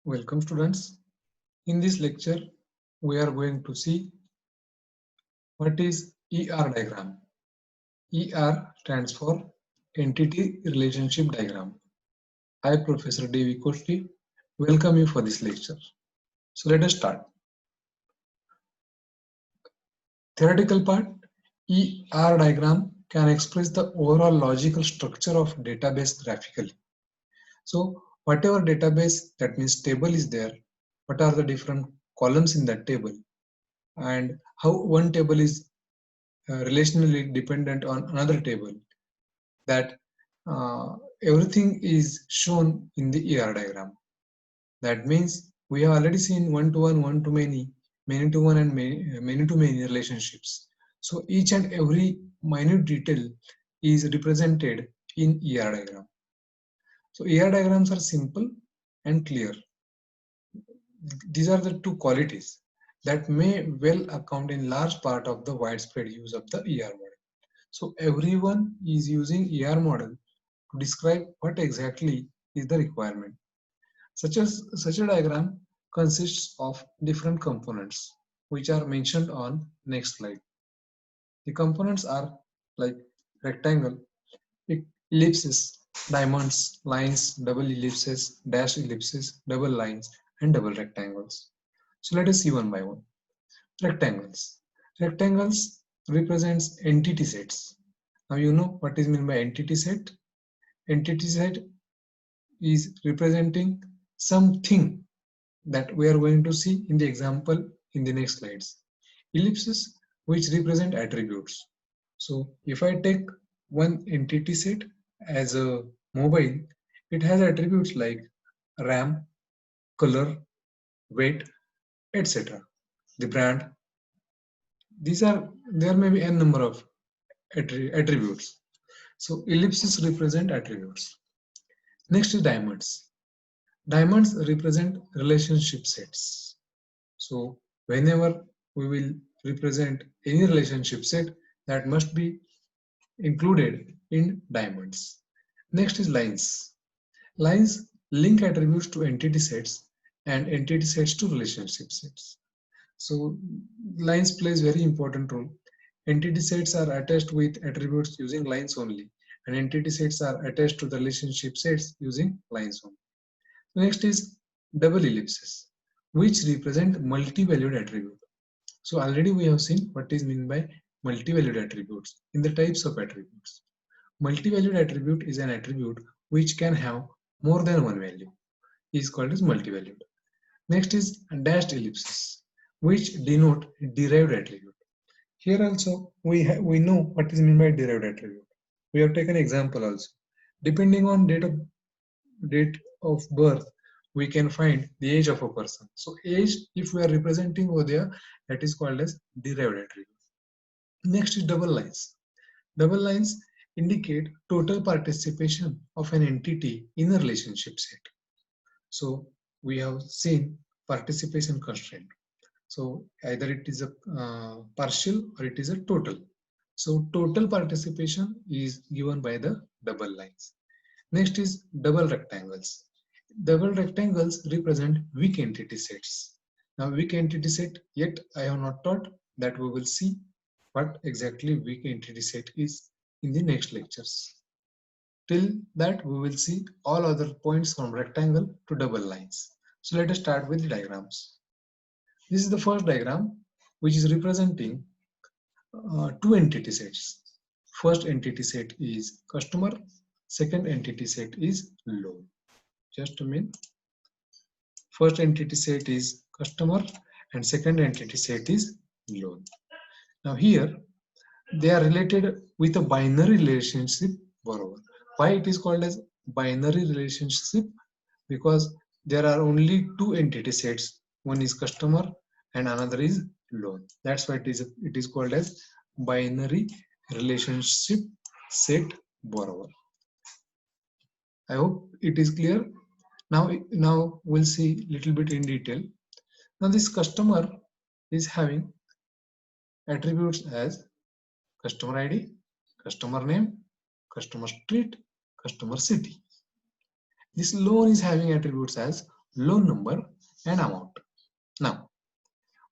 Welcome students. In this lecture, we are going to see what is ER diagram. ER stands for Entity Relationship Diagram. I, Professor D.V. Koshti, welcome you for this lecture. So let us start. Theoretical part, ER diagram can express the overall logical structure of database graphically. So whatever database, that means table is there, what are the different columns in that table, and how one table is relationally dependent on another table, that everything is shown in the ER diagram. That means we have already seen one-to-one, one-to-many, many-to-one and many-to-many relationships. So each and every minute detail is represented in ER diagram. So ER diagrams are simple and clear. These are the two qualities that may well account in large part of the widespread use of the ER model. So everyone is using ER model to describe what exactly is the requirement. Such a diagram consists of different components which are mentioned on next slide. The components are like rectangle, ellipses, diamonds, lines, double ellipses, dash ellipses, double lines, and double rectangles. So let us see one by one. Rectangles. Rectangles represents entity sets. Now you know what is meant by entity set. Entity set is representing something that we are going to see in the example in the next slides. Ellipses, which represent attributes. So if I take one entity set as a mobile, it has attributes like RAM, color, weight, etc. The brand. There may be n number of attributes. So ellipses represent attributes. Next is diamonds. Diamonds represent relationship sets. So whenever we will represent any relationship set, that must be included in diamonds. Next is lines. Lines link attributes to entity sets and entity sets to relationship sets. So lines plays very important role. Entity sets are attached with attributes using lines only, and entity sets are attached to the relationship sets using lines only. Next is double ellipses, which represent multi-valued attribute. So already we have seen what is meant by multi-valued attributes in the types of attributes. Multi-valued attribute is an attribute which can have more than one value. Is called as multi-valued. Next is dashed ellipses, which denote derived attribute. Here also we know what is meant by derived attribute. We have taken example also. Depending on date of birth, we can find the age of a person. So age, if we are representing over there, that is called as derived attribute. Next is double lines. Double lines indicate total participation of an entity in a relationship set. So we have seen participation constraint. So either it is a partial or it is a total. So total participation is given by the double lines. Next is double rectangles. Double rectangles represent weak entity sets. Now weak entity set, yet I have not taught, that we will see what exactly weak entity set is in the next lectures. Till that we will see all other points from rectangle to double lines. So let us start with the diagrams. This is the first diagram which is representing two entity sets. First entity set is customer, second entity set is loan. Just a minute. First entity set is customer and second entity set is loan. Now here they are related with a binary relationship borrower. Why it is called as binary relationship? Because there are only two entity sets. One is customer and another is loan. That's why it is called as binary relationship set borrower. I hope it is clear. Now we'll see little bit in detail. Now this customer is having attributes as customer ID, customer name, customer street, customer city. This loan is having attributes as loan number and amount. Now,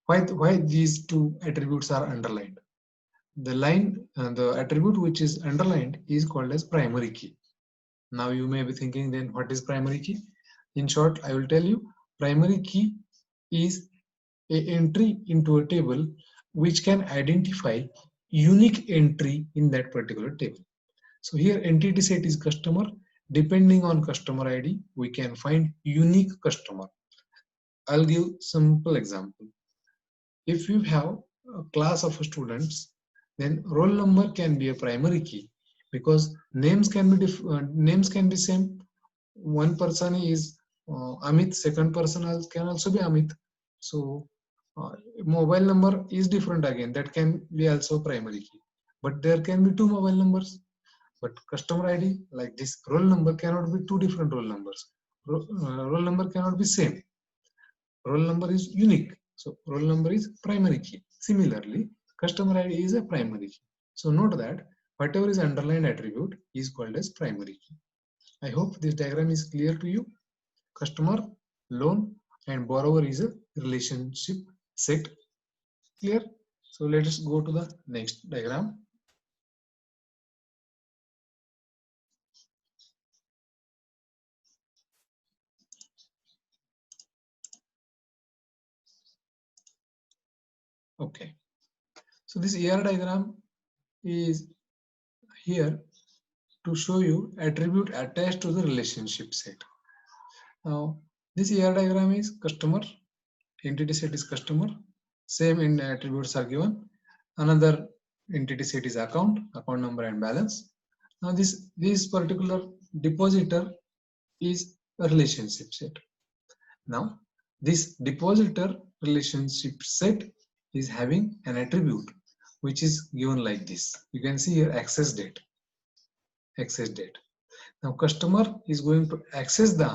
why these two attributes are underlined? The attribute which is underlined is called as primary key. Now you may be thinking, then what is primary key? In short, I will tell you, primary key is a entry into a table which can identify unique entry in that particular table. So here entity set is customer. Depending on customer ID, we can find unique customer. I'll give simple example. If you have a class of students, then roll number can be a primary key because names can be same. One person is Amit, second person can also be Amit. So mobile number is different again. That can be also primary key. But there can be two mobile numbers. But customer ID like this roll number cannot be two different roll numbers. Roll number cannot be same. Roll number is unique. So roll number is primary key. Similarly, customer ID is a primary key. So note that whatever is underlined attribute is called as primary key. I hope this diagram is clear to you. Customer, loan, and borrower is a relationship set. Clear? So let us go to the next diagram. Okay. So this ER diagram is here to show you attribute attached to the relationship set. Now, this ER diagram is customer, entity set is customer, same in attributes are given. Another entity set is account number and balance. Now this particular depositor is a relationship set. Now this depositor relationship set is having an attribute which is given like this. You can see here access date. Now customer is going to access the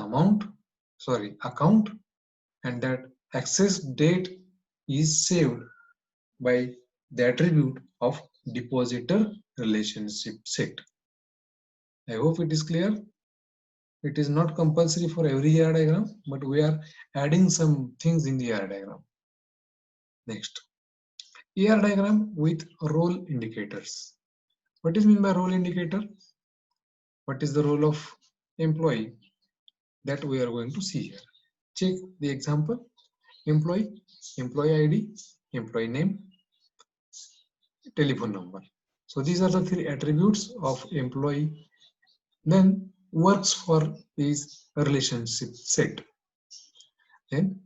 account, and that access date is saved by the attribute of depositor relationship set. I hope it is clear. It is not compulsory for every ER diagram, but we are adding some things in the ER diagram. Next, ER diagram with role indicators. What is meant by role indicator? What is the role of employee? That we are going to see here. Check the example. Employee, employee ID, employee name, telephone number. So these are the three attributes of employee. Then works for is a relationship set. Then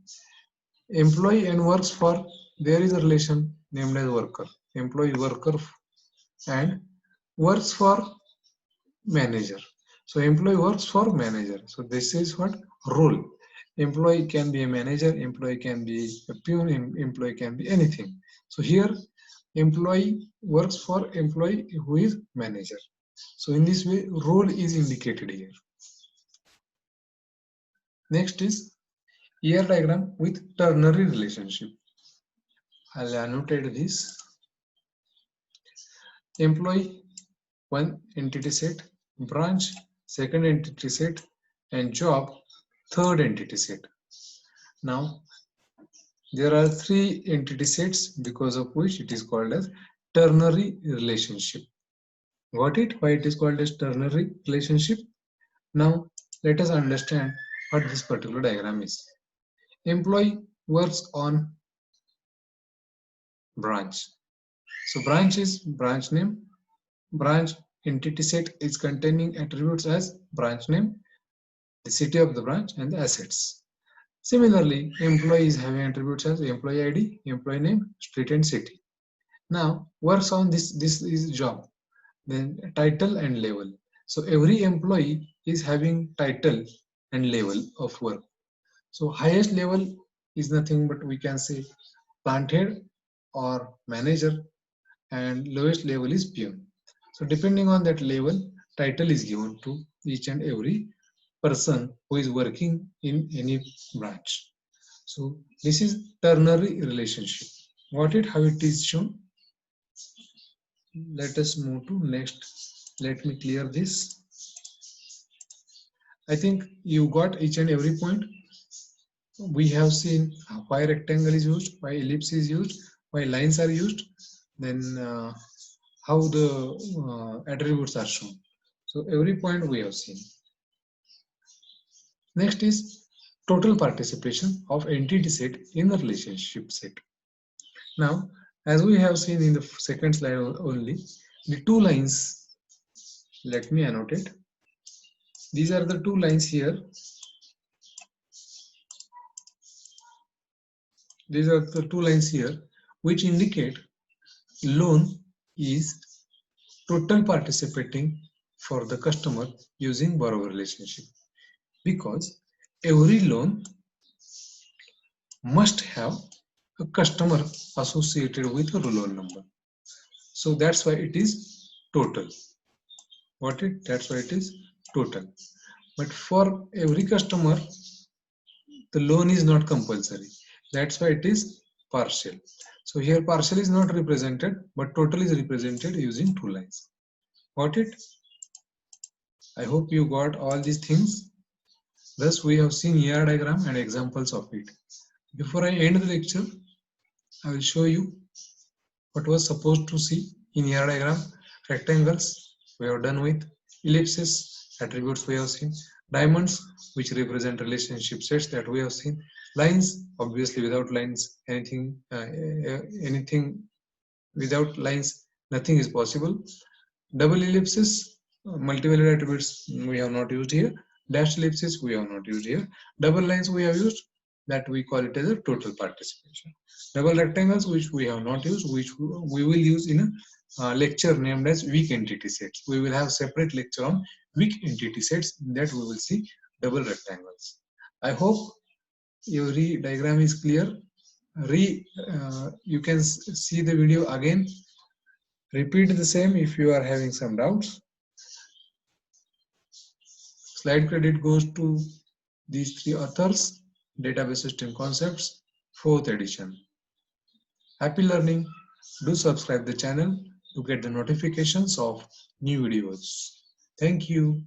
employee and works for, there is a relation named as worker. Employee worker and works for manager. So employee works for manager. So this is what role. Employee can be a manager, employee can be a peon, employee can be anything. So here employee works for employee who is manager. So in this way role is indicated here. Next is ER diagram with ternary relationship. I'll annotate this. Employee, one entity set, branch, second entity set, and job, third entity set. Now, there are three entity sets because of which it is called as ternary relationship. Got it? Why it is called as ternary relationship? Now, let us understand what this particular diagram is. Employee works on branch. So branch is branch name. Branch entity set is containing attributes as branch name, the city of the branch, and the assets. Similarly, employee is having attributes as employee ID, employee name, street and city. Now, works on this is job, then title and level. So every employee is having title and level of work. So highest level is nothing but we can say plant head or manager, and lowest level is peon. So depending on that level, title is given to each and every person who is working in any branch. So this is ternary relationship. Got it? How it is shown? Let us move to next. Let me clear this. I think you got each and every point. we have seen why rectangle is used, why ellipse is used, why lines are used, then how the attributes are shown. So every point we have seen. Next is total participation of entity set in the relationship set. Now, as we have seen in the second slide only, the two lines, let me annotate. These are the two lines here. These are the two lines here which indicate loan is total participating for the customer using borrower relationship, because every loan must have a customer associated with a loan number. So that's why it is total. Got it? That's why it is total. But for every customer, the loan is not compulsory. That's why it is partial. So here partial is not represented, but total is represented using two lines. Got it? I hope you got all these things. Thus, we have seen ER diagram and examples of it. Before I end the lecture, I will show you what was supposed to see in ER diagram. Rectangles we have done with, ellipses, attributes we have seen, diamonds which represent relationship sets that we have seen, lines, obviously without lines anything without lines nothing is possible, double ellipses, multivalue attributes we have not used here, dashed ellipses we have not used here, double lines we have used, that we call it as a total participation. Double rectangles which we have not used, which we will use in a lecture named as weak entity sets. We will have separate lecture on weak entity sets, that we will see double rectangles. I hope every diagram is clear. You can see the video again. Repeat the same if you are having some doubts. Slide credit goes to these three authors, Database System Concepts, 4th edition. Happy learning. Do subscribe the channel to get the notifications of new videos. Thank you.